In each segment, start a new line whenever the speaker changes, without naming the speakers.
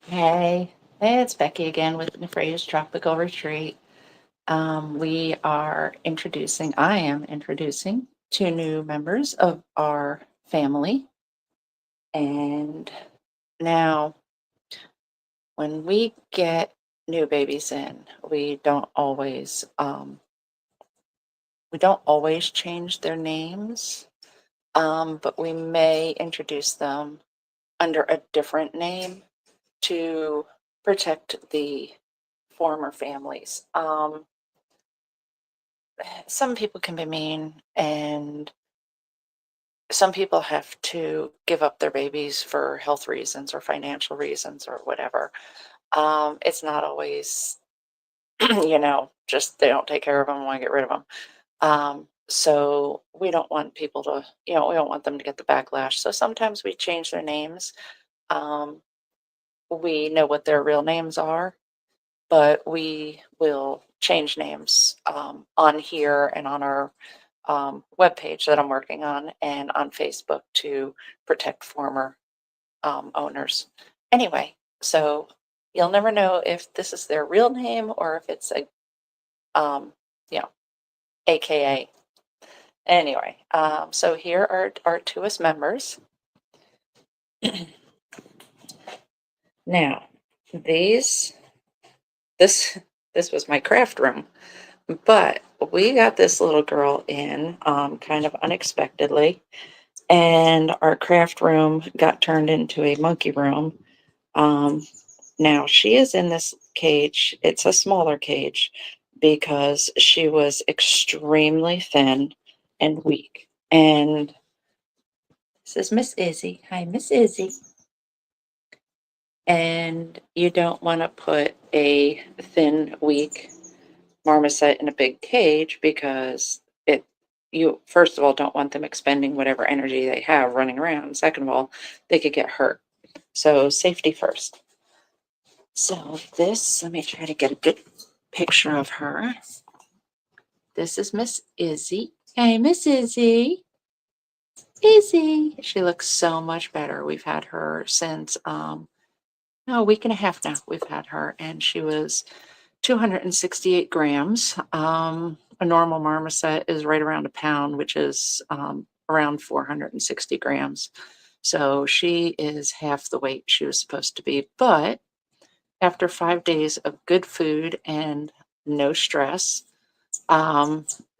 Hey, it's Becky again with Nefreyu's Tropical Retreat. I am introducing two new members of our family. And now, when we get new babies in, we don't always change their names, but we may introduce them under a different name to protect the former families. Some people can be mean, and some people have to give up their babies for health reasons or financial reasons or whatever. It's not always, just they don't take care of them and want to get rid of them. So we don't want people to, we don't want them to get the backlash. So sometimes we change their names. Um, we know what their real names are, but we will change names on here and on our webpage that I'm working on and on Facebook to protect former owners. Anyway, so you'll never know if this is their real name or if it's um, you know, AKA. Anyway, so here are our newest members. Now, these, this, this was my craft room, but we got this little girl in kind of unexpectedly, and our craft room got turned into a monkey room. Now she is in this cage. It's a smaller cage because she was extremely thin and weak. And this is Miss Izzy. Hi, Miss Izzy. And you don't want to put a thin, weak marmoset in a big cage because you first of all don't want them expending whatever energy they have running around. Second of all, they could get hurt. So safety first. So let me try to get a good picture of her. This is Miss Izzy. Hey, Miss Izzy. Izzy. She looks so much better. We've had her since a week and a half now. We've had her, and she was 268 grams. A normal marmoset is right around a pound, which is around 460 grams. So she is half the weight she was supposed to be. But after 5 days of good food and no stress,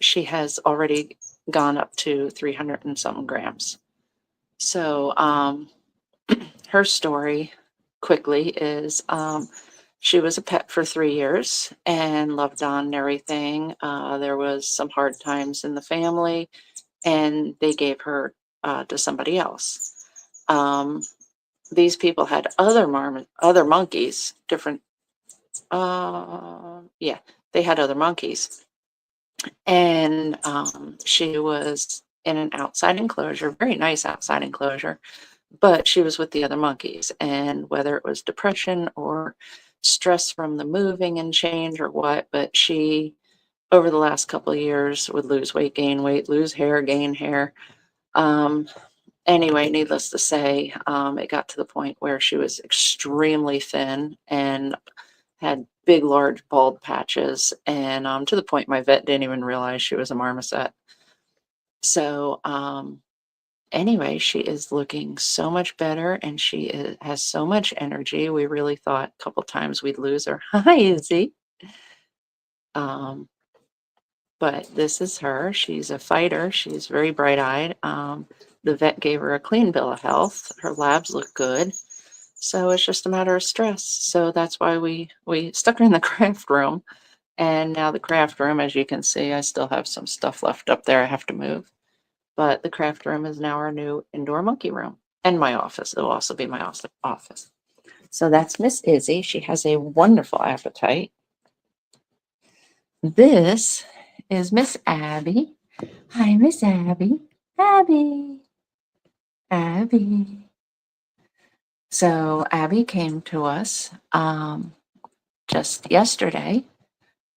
she has already gone up to 300 and some grams. So her story quickly is she was a pet for 3 years and loved on and everything. There was some hard times in the family, and they gave her to somebody else. These people had other monkeys, different. Yeah, they had other monkeys, and she was in an outside enclosure, very nice outside enclosure, but she was with the other monkeys. And whether it was depression or stress from the moving and change or what, but she, over the last couple of years, would lose weight, gain weight, lose hair, gain hair. Um, anyway, needless to say, it got to the point where she was extremely thin and had big, large bald patches, and to the point my vet didn't even realize she was a marmoset. So, anyway, she is looking so much better, and has so much energy. We really thought a couple times we'd lose her. Hi, Izzy. Um, but this is her. She's a fighter. She's very bright eyed. The vet gave her a clean bill of health. Her labs look good. So it's just a matter of stress. So that's why we stuck her in the craft room. And now the craft room, as you can see, I still have some stuff left up there I have to move. But the craft room is now our new indoor monkey room and my office. It'll also be my office. So that's Miss Izzy. She has a wonderful appetite. This is Miss Abby. Hi, Miss Abby. Abby. Abby. So Abby came to us just yesterday.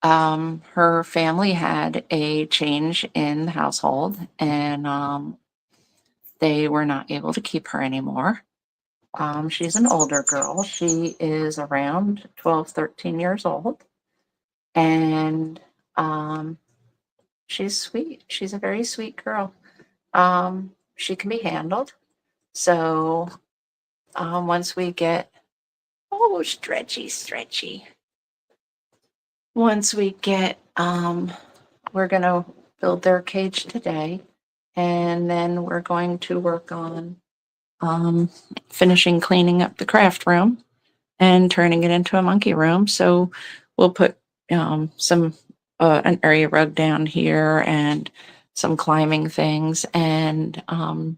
Her family had a change in the household, and they were not able to keep her anymore. She's an older girl. She is around 12, 13 years old. And she's sweet. She's a very sweet girl. She can be handled. So once we get, oh, stretchy, stretchy. Once we get, we're going to build their cage today. And then we're going to work on finishing cleaning up the craft room and turning it into a monkey room. So we'll put some an area rug down here and some climbing things, and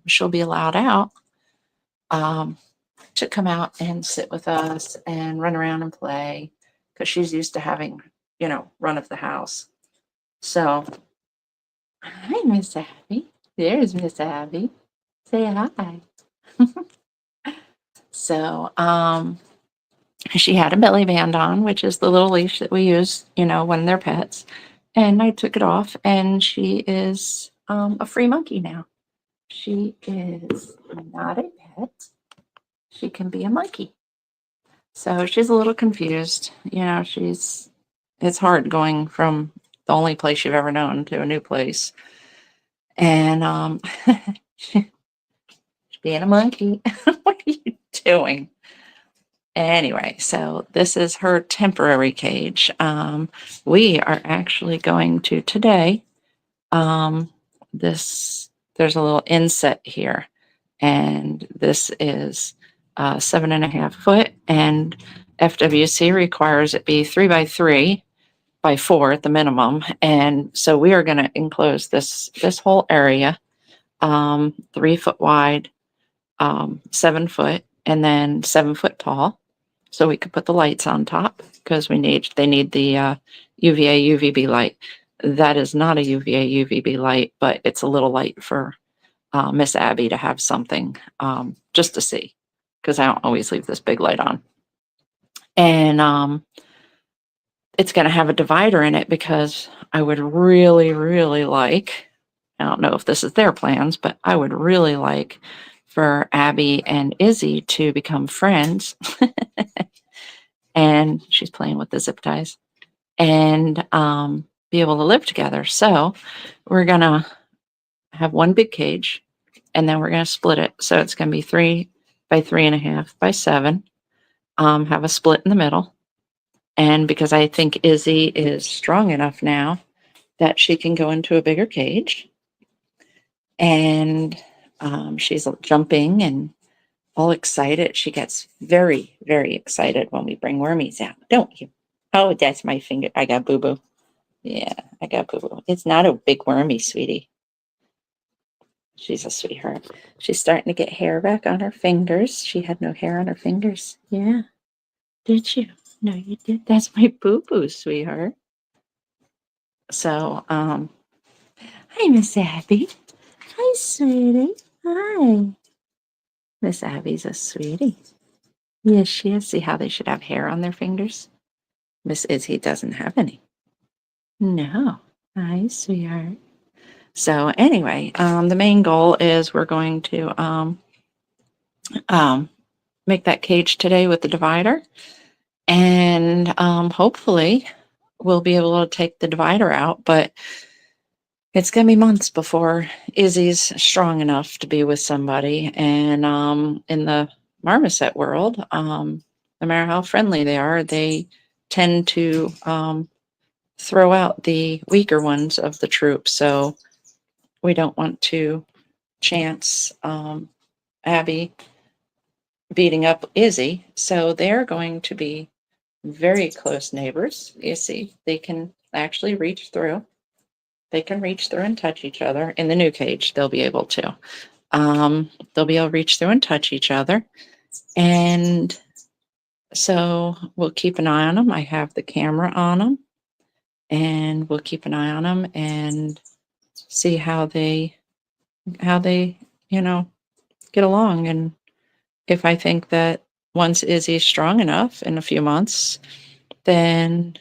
she'll be allowed out to come out and sit with us and run around and play because she's used to having, run of the house. So, hi, Miss Abby. There's Miss Abby. Say hi. So, she had a belly band on, which is the little leash that we use, when they're pets. And I took it off, and she is a free monkey now. She is not a pet. She can be a monkey. So she's a little confused. It's hard going from the only place you've ever known to a new place. And being a monkey, what are you doing? Anyway, so this is her temporary cage. We are actually going to today. There's a little inset here, and this is 7.5 foot, and FWC requires it be 3 by 3 by 4 at the minimum, and so we are going to enclose this whole area, 3 foot wide, 7 foot, and then 7 foot tall. So we could put the lights on top because they need the UVA UVB light. That is not a UVA UVB light, but it's a little light for Miss Abby to have something just to see, because I don't always leave this big light on. And it's going to have a divider in it because I would really, really like, I don't know if this is their plans, but I would really like for Abby and Izzy to become friends. And she's playing with the zip ties, and be able to live together. So we're going to have one big cage, and then we're going to split it. So it's going to be 3 by 3.5 by 7, have a split in the middle. And because I think Izzy is strong enough now that she can go into a bigger cage, and she's jumping and all excited. She gets very, very excited when we bring wormies out, don't you? Oh, that's my finger. I got boo-boo. Yeah, I got boo-boo. It's not a big wormy, sweetie. She's a sweetheart. She's starting to get hair back on her fingers. She had no hair on her fingers. Yeah. Did you? No, you did. That's my boo-boo, sweetheart. So, hi, Miss Abby. Hi, sweetie. Hi. Miss Abby's a sweetie. Yes, she is. See how they should have hair on their fingers? Miss Izzy doesn't have any. No. Hi, sweetheart. So anyway, the main goal is we're going to make that cage today with the divider, and hopefully we'll be able to take the divider out, but it's going to be months before Izzy's strong enough to be with somebody. And in the marmoset world, no matter how friendly they are, they tend to throw out the weaker ones of the troop. So we don't want to chance Abby beating up Izzy. So they're going to be very close neighbors. You see, they can actually reach through. They can reach through and touch each other. In the new cage, they'll be able to. They'll be able to reach through and touch each other. And so we'll keep an eye on them. I have the camera on them. And we'll keep an eye on them and see how they get along. And if I think that once Izzy's strong enough in a few months, then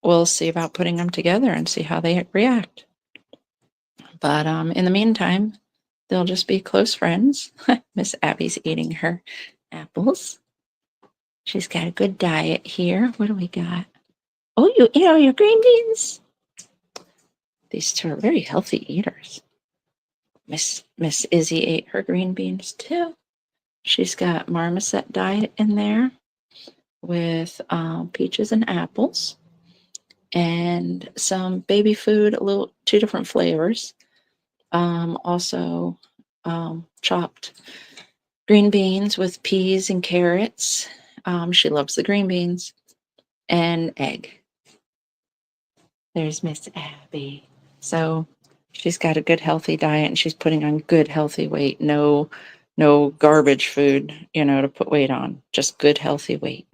we'll see about putting them together and see how they react. But in the meantime, they'll just be close friends. Miss Abby's eating her apples. She's got a good diet here. What do we got? Oh, you eat all your green beans? These two are very healthy eaters. Miss Izzy ate her green beans too. She's got marmoset diet in there with peaches and apples and some baby food, two different flavors. Also chopped green beans with peas and carrots. She loves the green beans and egg. There's Miss Abby. So she's got a good healthy diet and she's putting on good healthy weight. No garbage food, to put weight on. Just good healthy weight.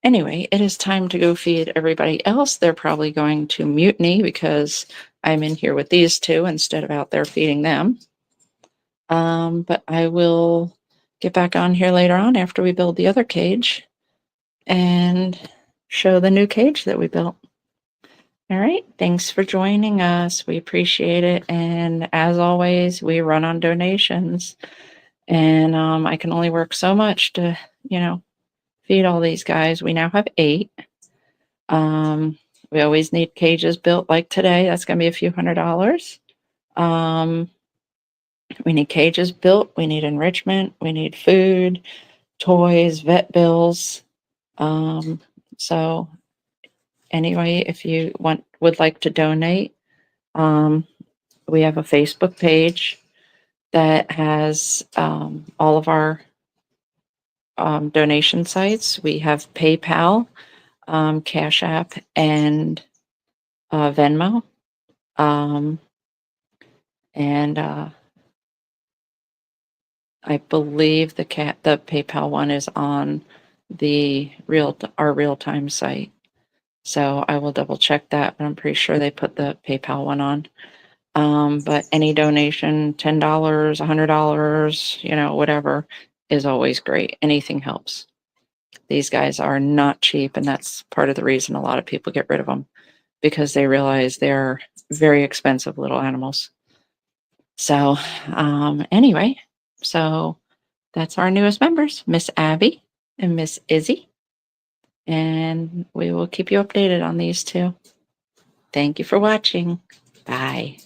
Anyway, it is time to go feed everybody else. They're probably going to mutiny because I'm in here with these two instead of out there feeding them. But I will get back on here later on after we build the other cage and show the new cage that we built. All right. Thanks for joining us. We appreciate it. And as always, we run on donations. And I can only work so much to, feed all these guys. We now have 8. We always need cages built like today. That's going to be a few $100s. We need cages built. We need enrichment. We need food, toys, vet bills. So anyway, if you would like to donate, we have a Facebook page that has all of our donation sites. We have PayPal, Cash App, and Venmo. And I believe the PayPal one is on our ReelTime site. So I will double check that, but I'm pretty sure they put the PayPal one on. But any donation, $10, $100, whatever, is always great. Anything helps. These guys are not cheap, and that's part of the reason a lot of people get rid of them, because they realize they're very expensive little animals. So anyway, so that's our newest members, Miss Abby and Miss Izzy. And we will keep you updated on these two. Thank you for watching. Bye.